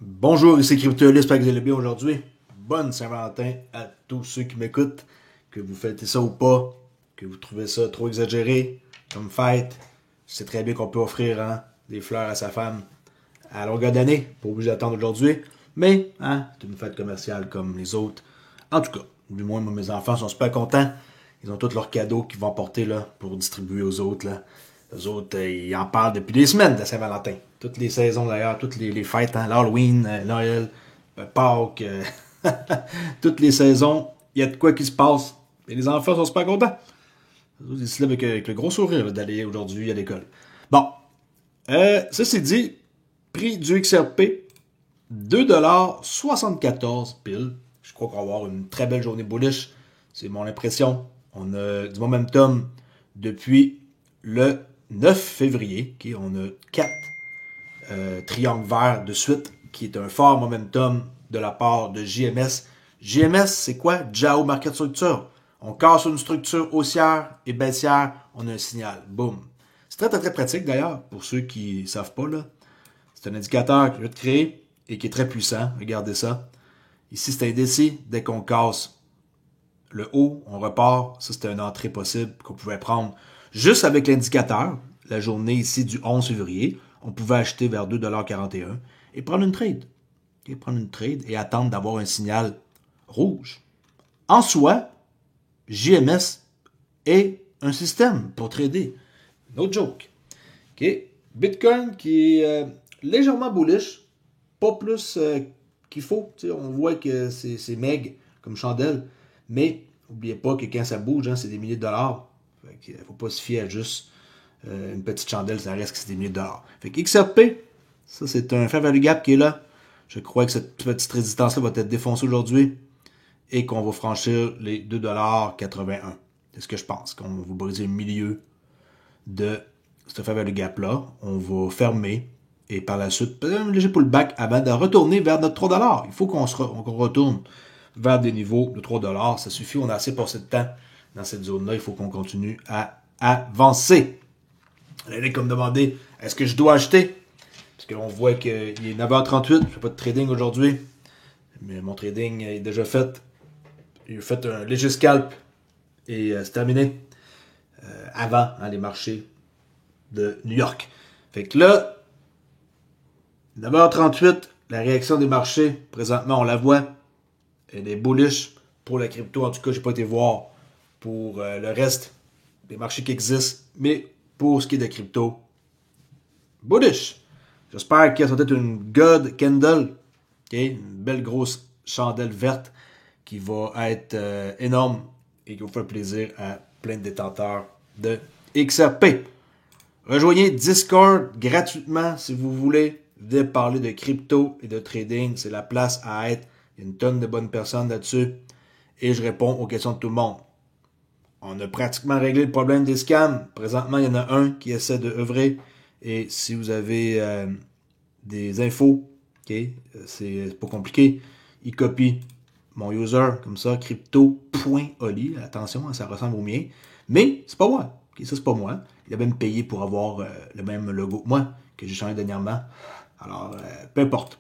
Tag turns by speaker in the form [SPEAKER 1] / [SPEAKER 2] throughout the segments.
[SPEAKER 1] Bonjour, ici Crypto, j'espère que vous allez bien aujourd'hui. Bonne Saint-Valentin à tous ceux qui m'écoutent, que vous fêtez ça ou pas, que vous trouvez ça trop exagéré comme fête. C'est très bien qu'on peut offrir des fleurs à sa femme à longueur d'année, pas obligé d'attendre aujourd'hui, mais c'est une fête commerciale comme les autres. En tout cas, du moins, moi, mes enfants sont super contents. Ils ont tous leurs cadeaux qu'ils vont porter là, pour distribuer aux autres. Là. Les autres, ils en parlent depuis des semaines de Saint-Valentin. Toutes les saisons d'ailleurs, toutes les fêtes, l'Halloween, Noël, Pâques, toutes les saisons, il y a de quoi qui se passe. Et les enfants sont super contents. Ils se lèvent avec le gros sourire là, d'aller aujourd'hui à l'école. Bon, ceci dit, prix du XRP, 2,74$ pile. Je crois qu'on va avoir une très belle journée bullish. C'est mon impression. On a du momentum depuis le 9 février. Okay? On a 4 triangles verts de suite, qui est un fort momentum de la part de JMS. JMS, c'est quoi? Jao Market Structure. On casse une structure haussière et baissière, on a un signal. Boum. C'est très, très, très pratique d'ailleurs, pour ceux qui ne savent pas. Là. C'est un indicateur que je vais te créer et qui est très puissant. Regardez ça. Ici, c'est indécis. Dès qu'on casse le haut, on repart. Ça, c'était une entrée possible qu'on pouvait prendre juste avec l'indicateur. La journée ici du 11 février, on pouvait acheter vers 2,41$ et prendre une trade. Okay, prendre une trade et attendre d'avoir un signal rouge. En soi, JMS est un système pour trader. No joke. Okay. Bitcoin qui est légèrement bullish, pas plus qu'il faut. T'sais, on voit que c'est meg comme chandelle, mais n'oubliez pas que quand ça bouge, c'est des milliers de dollars. Il ne faut pas se fier à juste une petite chandelle, ça reste que c'est des milliers de dollars. Fait que XRP, ça c'est un fair value gap qui est là. Je crois que cette petite résistance-là va être défoncée aujourd'hui et qu'on va franchir les 2,81$. C'est ce que je pense, qu'on va briser le milieu de ce fair value gap-là. On va fermer et par la suite, peut-être un léger pullback avant de retourner vers notre 3$. Il faut qu'on retourne vers des niveaux de 3$. Ça suffit, on a assez passé de temps dans cette zone-là. Il faut qu'on continue à avancer. Elle comme demandé, est-ce que je dois acheter? Parce qu'on voit qu'il est 9h38, je ne fais pas de trading aujourd'hui. Mais mon trading est déjà fait. J'ai fait un léger scalp et c'est terminé avant les marchés de New York. Fait que là, 9h38, la réaction des marchés, présentement on la voit, elle est bullish pour la crypto. En tout cas, j'ai pas été voir pour le reste des marchés qui existent, mais pour ce qui est de crypto, bullish. J'espère que ça va être une God Candle, okay? Une belle grosse chandelle verte qui va être énorme et qui va faire plaisir à plein de détenteurs de XRP. Rejoignez Discord gratuitement si vous voulez. Venez parler de crypto et de trading. C'est la place à être. Il y a une tonne de bonnes personnes là-dessus. Et je réponds aux questions de tout le monde. On a pratiquement réglé le problème des scams. Présentement, il y en a un qui essaie de œuvrer. Et si vous avez des infos, okay, c'est pas compliqué, il copie mon user comme ça, crypto.oli. Attention, ça ressemble au mien. Mais c'est pas moi. Okay, ça, c'est pas moi. Il a même payé pour avoir le même logo que moi, que j'ai changé dernièrement. Alors, peu importe.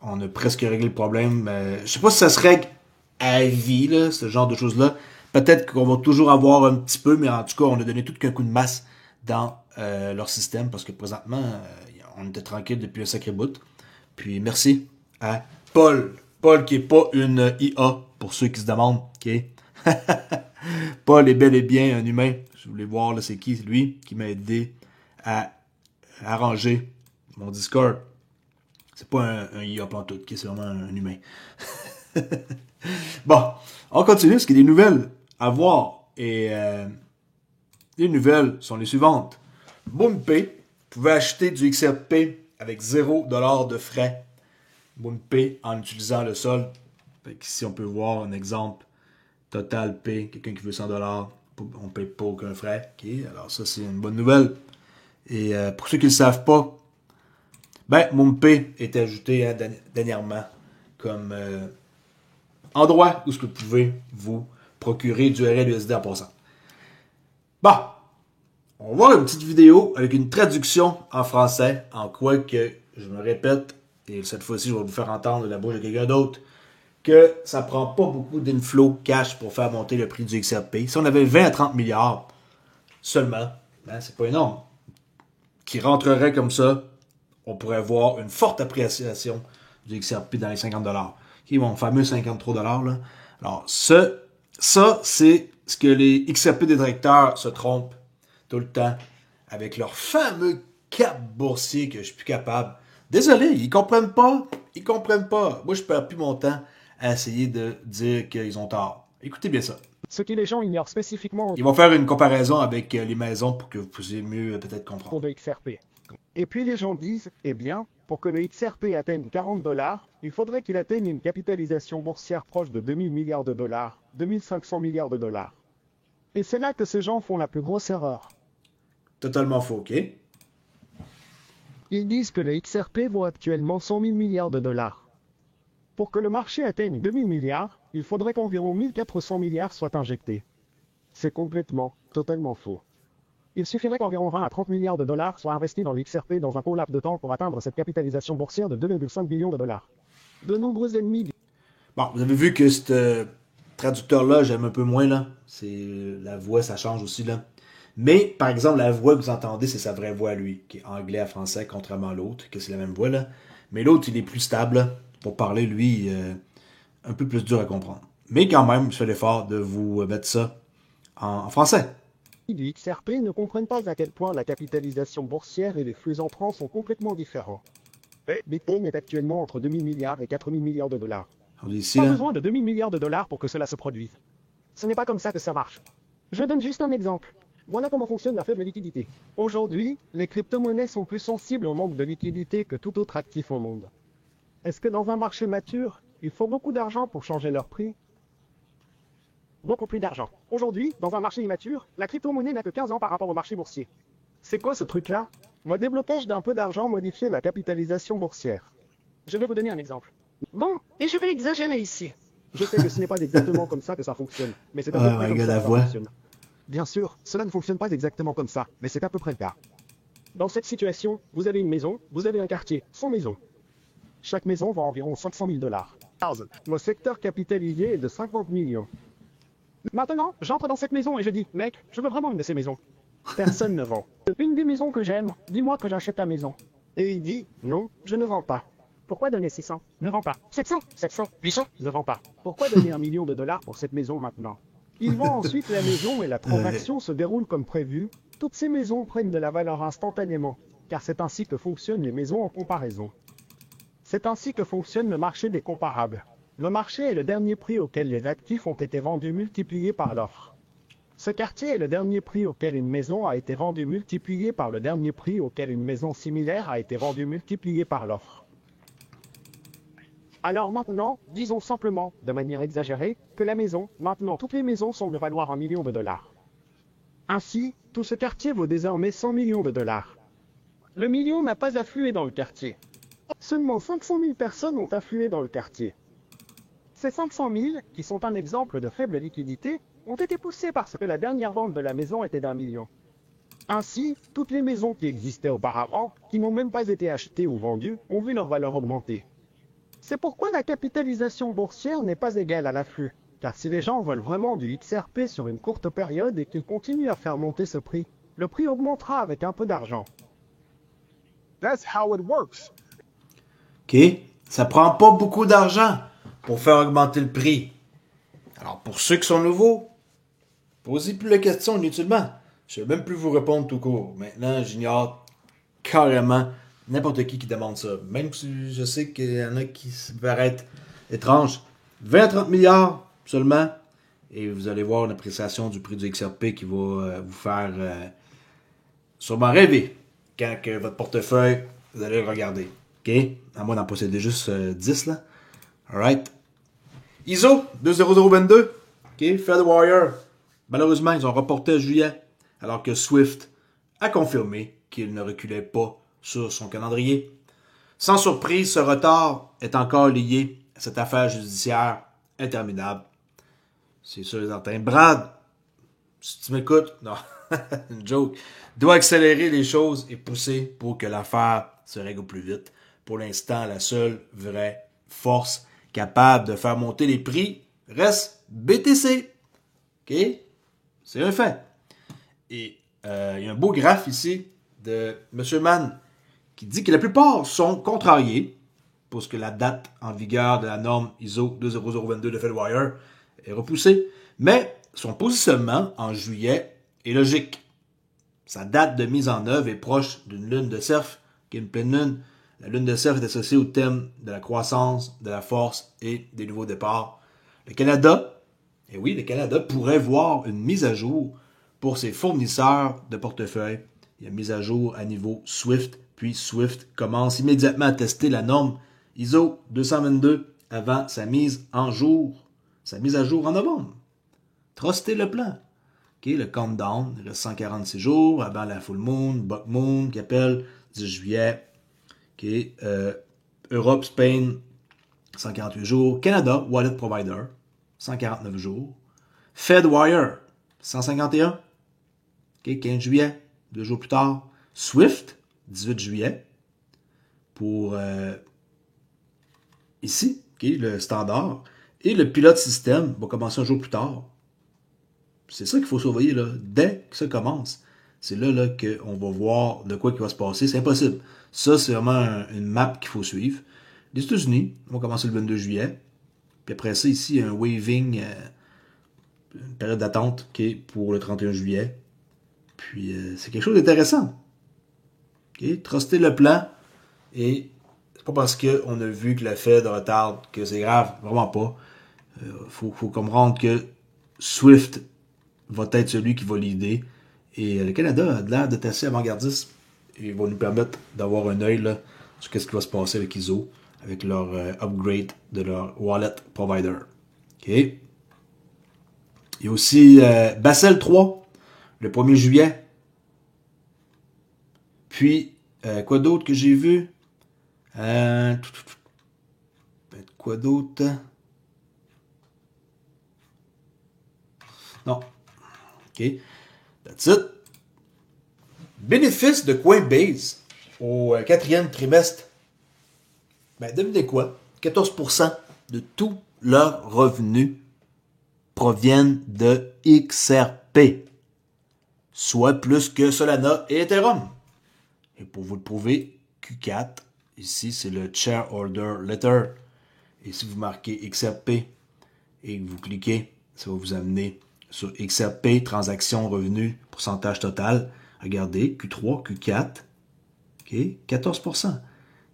[SPEAKER 1] On a presque réglé le problème. Je sais pas si ça se règle à vie, là, ce genre de choses-là. Peut-être qu'on va toujours avoir un petit peu, mais en tout cas, on a donné tout qu'un coup de masse dans leur système, parce que présentement, on était tranquille depuis un sacré bout. Puis merci à Paul. Paul qui est pas une IA, pour ceux qui se demandent. Okay? Paul est bel et bien un humain. Je voulais voir, là, c'est qui, lui, qui m'a aidé à arranger mon Discord. C'est pas un IA pantoute, okay? C'est vraiment un humain. Bon, on continue, parce qu'il y a des nouvelles à voir. Et les nouvelles sont les suivantes. BoomPay, vous pouvez acheter du XRP avec 0$ de frais. BoomPay en utilisant le solde. Ici, on peut voir un exemple. Total Pay, quelqu'un qui veut 100$, on ne paye pas aucun frais. Okay, alors ça, c'est une bonne nouvelle. Et pour ceux qui ne le savent pas, BoomPay est ajouté dernièrement comme endroit où vous pouvez vous procurer du RLUSD en passant. Bon, on va voir une petite vidéo avec une traduction en français, en quoi que, je me répète, et cette fois-ci, je vais vous faire entendre de la bouche de quelqu'un d'autre, que ça prend pas beaucoup d'inflow cash pour faire monter le prix du XRP. Si on avait 20 à 30 milliards seulement, ben, c'est pas énorme, qui rentrerait comme ça, on pourrait voir une forte appréciation du XRP dans les 50$. Okay, mon fameux 53$. Là. Alors, ça, c'est ce que les XRP détracteurs se trompent tout le temps avec leur fameux cap boursier que je suis plus capable. Désolé, ils comprennent pas. Ils comprennent pas. Moi, je perds plus mon temps à essayer de dire qu'ils ont tort. Écoutez bien ça.
[SPEAKER 2] Ce que les gens ignorent spécifiquement
[SPEAKER 1] Ils vont faire une comparaison avec les maisons pour que vous puissiez mieux peut-être comprendre.
[SPEAKER 2] de XRP. Et puis les gens disent, eh bien, pour que le XRP atteigne 40$, il faudrait qu'il atteigne une capitalisation boursière proche de 2000 milliards de dollars, 2500 milliards de dollars. Et c'est là que ces gens font la plus grosse erreur.
[SPEAKER 1] Totalement faux, ok?
[SPEAKER 2] Ils disent que le XRP vaut actuellement 100 000 milliards de dollars. Pour que le marché atteigne 2000 milliards, il faudrait qu'environ 1400 milliards soient injectés. C'est complètement, totalement faux. Il suffirait qu'environ 20 à 30 milliards de dollars soient investis dans l'XRP dans un court laps de temps pour atteindre cette capitalisation boursière de 2,5 billions de dollars. De nombreux ennemis...
[SPEAKER 1] Bon, vous avez vu que ce traducteur-là, j'aime un peu moins, là. La voix, ça change aussi, là. Mais, par exemple, la voix que vous entendez, c'est sa vraie voix, lui, qui est anglais à français, contrairement à l'autre, que c'est la même voix, là. Mais l'autre, il est plus stable, là. Pour parler, lui, un peu plus dur à comprendre. Mais quand même, je fais l'effort de vous mettre ça en français.
[SPEAKER 2] du XRP ne comprennent pas à quel point la capitalisation boursière et les flux entrants sont complètement différents. Bitcoin est actuellement entre 2000 milliards et 4000 milliards de dollars.
[SPEAKER 1] Ici,
[SPEAKER 2] Pas
[SPEAKER 1] là,
[SPEAKER 2] besoin de 2000 milliards de dollars pour que cela se produise. Ce n'est pas comme ça que ça marche. Je donne juste un exemple. Voilà comment fonctionne la faible liquidité. Aujourd'hui, les crypto-monnaies sont plus sensibles au manque de liquidité que tout autre actif au monde. Est-ce que dans un marché mature, il faut beaucoup d'argent pour changer leur prix? Beaucoup plus d'argent. Aujourd'hui, dans un marché immature, la crypto-monnaie n'a que 15 ans par rapport au marché boursier. C'est quoi ce truc-là? Le déblocage d'un peu d'argent modifie la capitalisation boursière. Je vais vous donner un exemple. Bon, et je vais exagérer ici. Je sais que ce n'est pas exactement comme ça que ça fonctionne, mais c'est à peu près comme ça que ça fonctionne. Bien sûr, cela ne fonctionne pas exactement comme ça, mais c'est à peu près le cas. Dans cette situation, vous avez une maison, vous avez un quartier, 100 maisons. Chaque maison vaut environ 500 000 dollars. Le secteur capitalisé est de 50 millions. Maintenant, j'entre dans cette maison et je dis, mec, je veux vraiment une de ces maisons. Personne ne vend. Une des maisons que j'aime, dis-moi que j'achète ta maison. Et il dit, non, je ne vends pas. Pourquoi donner 600? Ne vends pas. 700, 800, ne vends pas. Pourquoi donner 1 million de dollars pour cette maison maintenant? Ils vendent ensuite la maison et la transaction se déroule comme prévu. Toutes ces maisons prennent de la valeur instantanément, car c'est ainsi que fonctionnent les maisons en comparaison. C'est ainsi que fonctionne le marché des comparables. Le marché est le dernier prix auquel les actifs ont été vendus multiplié par l'offre. Ce quartier est le dernier prix auquel une maison a été vendue multiplié par le dernier prix auquel une maison similaire a été vendue multiplié par l'offre. Alors maintenant, disons simplement, de manière exagérée, que la maison, maintenant toutes les maisons semblent valoir 1 million de dollars. Ainsi, tout ce quartier vaut désormais 100 millions de dollars. Le million n'a pas afflué dans le quartier. Seulement 500 000 personnes ont afflué dans le quartier. Ces 500 000, qui sont un exemple de faible liquidité, ont été poussés parce que la dernière vente de la maison était d'1 million. Ainsi, toutes les maisons qui existaient auparavant, qui n'ont même pas été achetées ou vendues, ont vu leur valeur augmenter. C'est pourquoi la capitalisation boursière n'est pas égale à l'afflux. Car si les gens veulent vraiment du XRP sur une courte période et qu'ils continuent à faire monter ce prix, le prix augmentera avec un peu d'argent.
[SPEAKER 3] That's how it works.
[SPEAKER 1] OK? Ça prend pas beaucoup d'argent pour faire augmenter le prix. Alors, pour ceux qui sont nouveaux, posez plus la question inutilement. Je ne vais même plus vous répondre tout court. Maintenant, j'ignore carrément n'importe qui demande ça. Même si je sais qu'il y en a qui se paraissent étranges. 20 à 30 milliards seulement. Et vous allez voir une appréciation du prix du XRP qui va vous faire sûrement rêver quand que votre portefeuille, vous allez le regarder. OK? À moins d'en posséder juste 10 là. Alright. ISO 20022. OK? Fed Warrior. Malheureusement, ils ont reporté à juillet. Alors que Swift a confirmé qu'il ne reculait pas sur son calendrier. Sans surprise, ce retard est encore lié à cette affaire judiciaire interminable. C'est sûr et certain. Brad, si tu m'écoutes, non, une joke, doit accélérer les choses et pousser pour que l'affaire se règle au plus vite. pour l'instant, la seule vraie force capable de faire monter les prix reste BTC. OK? C'est un fait. Et il y a un beau graphe ici de M. Mann qui dit que la plupart sont contrariés parce que la date en vigueur de la norme ISO 20022 de Fedwire est repoussée. Mais son positionnement en juillet est logique. Sa date de mise en œuvre est proche d'une lune de cerf, qui est une pleine lune. La lune de cerf est associée au thème de la croissance, de la force et des nouveaux départs. Le Canada, et oui, le Canada pourrait voir une mise à jour pour ses fournisseurs de portefeuille. Il y a une mise à jour à niveau Swift, puis Swift commence immédiatement à tester la norme ISO 222 avant sa mise à jour en novembre. Trustez le plan. Okay, le countdown, il reste 146 jours avant la full moon, buck moon, qui appelle 10 juillet. Okay, Europe, Spain, 148 jours. Canada, Wallet Provider, 149 jours. Fedwire, 151. Okay, 15 juillet, 2 jours plus tard. Swift, 18 juillet. Pour ici, okay, le standard. Et le pilote système va commencer un jour plus tard. C'est ça qu'il faut surveiller là. Dès que ça commence, c'est là qu'on va voir de quoi qui va se passer. C'est impossible. Ça, c'est vraiment une map qu'il faut suivre. Les États-Unis vont commencer le 22 juillet. Puis après ça, ici, il y a un waving, une période d'attente okay, pour le 31 juillet. Puis c'est quelque chose d'intéressant. Okay? Trustez le plan. Et c'est pas parce qu'on a vu que la Fed retarde que c'est grave. Vraiment pas. Faut comprendre que Swift va être celui qui va l'aider. Et le Canada a l'air d'être assez avant-gardiste. Et va nous permettre d'avoir un œil là, sur ce qui va se passer avec ISO, avec leur upgrade de leur wallet provider. OK. Il y a aussi Basel 3, le 1er juillet. Puis, quoi d'autre que j'ai vu? Quoi d'autre? Non. OK. That's it. Bénéfice de Coinbase au 4e trimestre. Ben, devinez quoi? 14% de tous leurs revenus proviennent de XRP. Soit plus que Solana et Ethereum. Et pour vous le prouver, Q4, ici c'est le Shareholder Letter. Et si vous marquez XRP et que vous cliquez, ça va vous amener sur XRP, transactions, revenus, pourcentage total. Regardez, Q3, Q4, okay, 14%.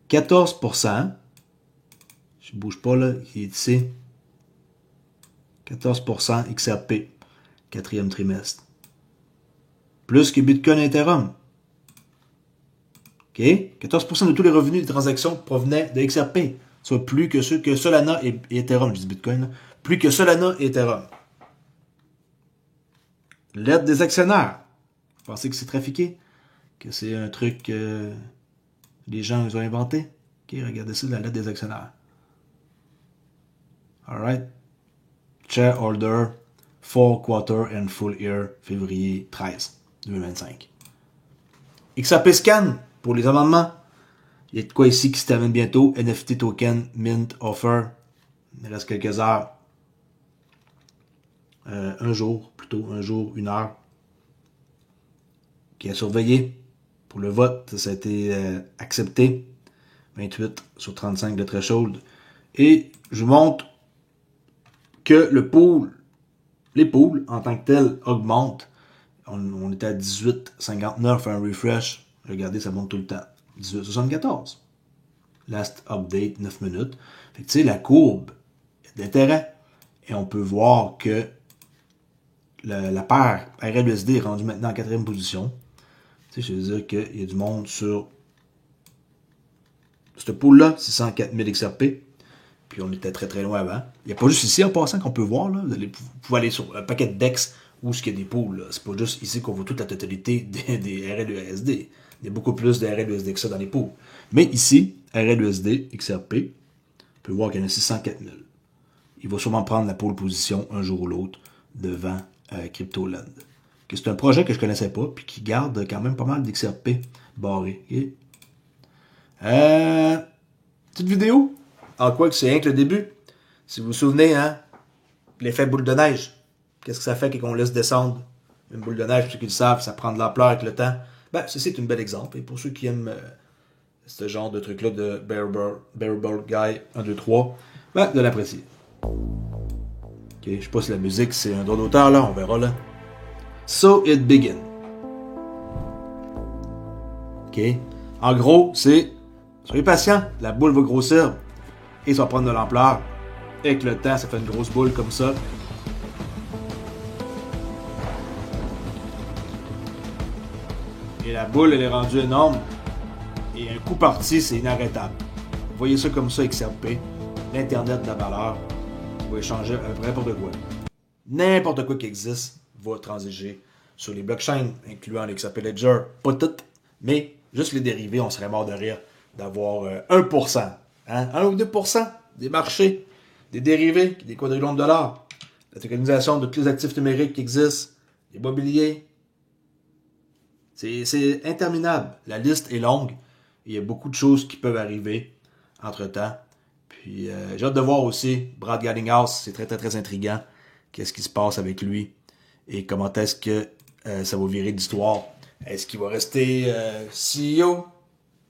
[SPEAKER 1] 14%, je ne bouge pas là, il est ici. 14% XRP, 4e trimestre. Plus que Bitcoin et Ethereum. Okay? 14% de tous les revenus des transactions provenaient de XRP, soit plus que ceux que Solana et Ethereum, je dis Bitcoin, là, plus que Solana et Ethereum. L'aide des actionnaires. Vous pensez que c'est trafiqué? Que c'est un truc que les gens ils ont inventé? Ok, regardez ça, la lettre des actionnaires. Alright. Shareholder, 4 quarter and full year, février 13, 2025. XRP Scan, pour les amendements. Il y a de quoi ici qui se termine bientôt. NFT Token, Mint Offer. Il reste quelques heures. Un jour, plutôt, un jour, une heure. Qui a surveillé pour le vote. Ça a été accepté. 28 sur 35 de threshold. Et je vous montre que le pool, les pools en tant que tels augmentent. On était à 18,59, fait un refresh. Regardez, ça monte tout le temps. 18,74. Last update, 9 minutes. Fait que tu sais, la courbe d'intérêt. Et on peut voir que la paire RLUSD est rendue maintenant en 4e position. Tu sais, je veux dire qu'il y a du monde sur ce pool-là, 604 000 XRP. Puis on était très très loin avant. Il n'y a pas juste ici en passant qu'on peut voir. Là. Vous pouvez aller sur un paquet de DEX où il y a des pools. C'est pas juste ici qu'on voit toute la totalité des RLUSD. Il y a beaucoup plus de RLUSD que ça dans les pools. Mais ici, RLUSD, XRP, on peut voir qu'il y en a 604 000. Il va sûrement prendre la pole position un jour ou l'autre devant CryptoLand. C'est un projet que je ne connaissais pas puis qui garde quand même pas mal d'XRP barrés. Okay? Petite vidéo, en quoi que c'est rien que le début. Si vous vous souvenez, hein, l'effet boule de neige. Qu'est-ce que ça fait quand on laisse descendre une boule de neige, pour ceux qui le savent, ça prend de l'ampleur avec le temps. Ben, ceci est un bel exemple. Et pour ceux qui aiment ce genre de truc-là de Bearable Guy 1, 2, 3, ben, de l'apprécier. Ok, je sais pas si la musique c'est un droit d'auteur là, on verra là. So it begin. Ok. En gros, c'est soyez patient, la boule va grossir et ça va prendre de l'ampleur. Et avec le temps, ça fait une grosse boule comme ça. Et la boule, elle est rendue énorme. Et un coup parti, c'est inarrêtable. Vous voyez ça comme ça, XRP. L'Internet de la valeur. Vous pouvez changer n'importe quoi. N'importe quoi qui existe va transiger sur les blockchains, incluant les XRP Ledger. Pas toutes, mais juste les dérivés, on serait mort de rire d'avoir 1%. Hein? 1 ou 2% des marchés, des dérivés, des quadrillions de dollars. La tokenisation de tous les actifs numériques qui existent, l'immobilier. C'est interminable. La liste est longue. Il y a beaucoup de choses qui peuvent arriver entre-temps. Puis j'ai hâte de voir aussi Brad Garlinghouse. C'est très, très, très intriguant. Qu'est-ce qui se passe avec lui et comment est-ce que ça va virer d'histoire. Est-ce qu'il va rester CEO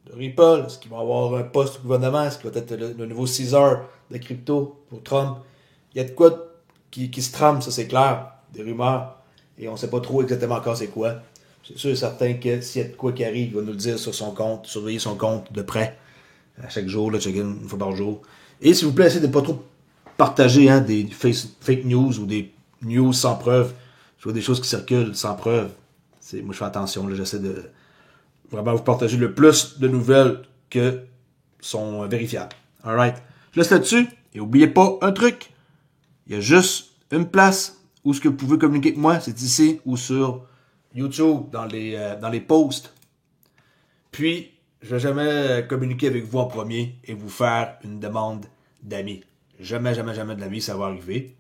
[SPEAKER 1] de Ripple? Est-ce qu'il va avoir un poste au gouvernement? Est-ce qu'il va être le nouveau Caesar de crypto pour Trump? Il y a de quoi qui se trame, ça c'est clair. Des rumeurs. Et on ne sait pas trop exactement encore c'est quoi. C'est sûr et certain que s'il y a de quoi qui arrive, il va nous le dire sur son compte, surveiller son compte de près, à chaque jour, là, check-in une fois par jour. Et s'il vous plaît, essayez de ne pas trop partager des fake news ou des news sans preuve. Je vois des choses qui circulent sans preuve. Moi, je fais attention, là, j'essaie de vraiment vous partager le plus de nouvelles que sont vérifiables. Alright. Je laisse là-dessus. Et n'oubliez pas un truc. Il y a juste une place où ce que vous pouvez communiquer avec moi, c'est ici ou sur YouTube, dans les posts. Puis, je ne vais jamais communiquer avec vous en premier et vous faire une demande d'amis. Jamais, jamais, jamais de la vie, ça va arriver.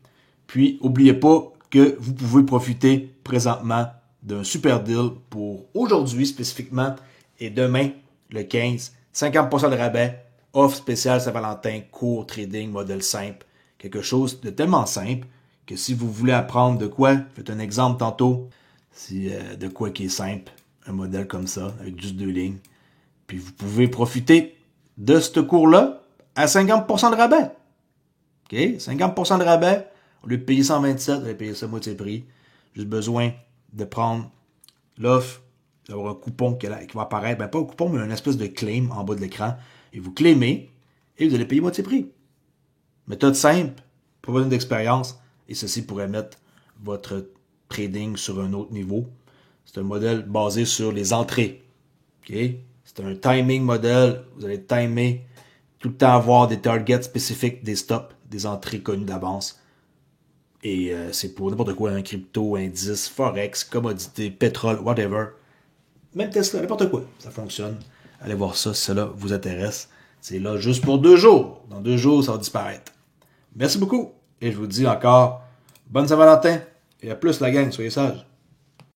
[SPEAKER 1] Puis, n'oubliez pas que vous pouvez profiter présentement d'un super deal pour aujourd'hui spécifiquement et demain, le 15, 50% de rabais, offre spéciale Saint-Valentin, cours trading, modèle simple. Quelque chose de tellement simple que si vous voulez apprendre de quoi, faites un exemple tantôt, si de quoi qui est simple, un modèle comme ça, avec juste 2 lignes. Puis vous pouvez profiter de ce cours-là à 50% de rabais. OK? 50% de rabais. Au lieu de payer 127, vous allez payer ça à moitié prix. Juste besoin de prendre l'offre, d'avoir un coupon qui va apparaître. Ben, pas un coupon, mais une espèce de claim en bas de l'écran. Et vous claimez et vous allez payer moitié prix. Méthode simple, pas besoin d'expérience. Et ceci pourrait mettre votre trading sur un autre niveau. C'est un modèle basé sur les entrées. OK? C'est un timing modèle. Vous allez timer, tout le temps avoir des targets spécifiques, des stops, des entrées connues d'avance. Et c'est pour n'importe quoi, un crypto, indice, forex, commodité, pétrole, whatever. Même Tesla, n'importe quoi. Ça fonctionne. Allez voir ça si cela vous intéresse. C'est là juste pour 2 jours. Dans 2 jours, ça va disparaître. Merci beaucoup. Et je vous dis encore, bonne Saint-Valentin. Et à plus la gang, soyez sages.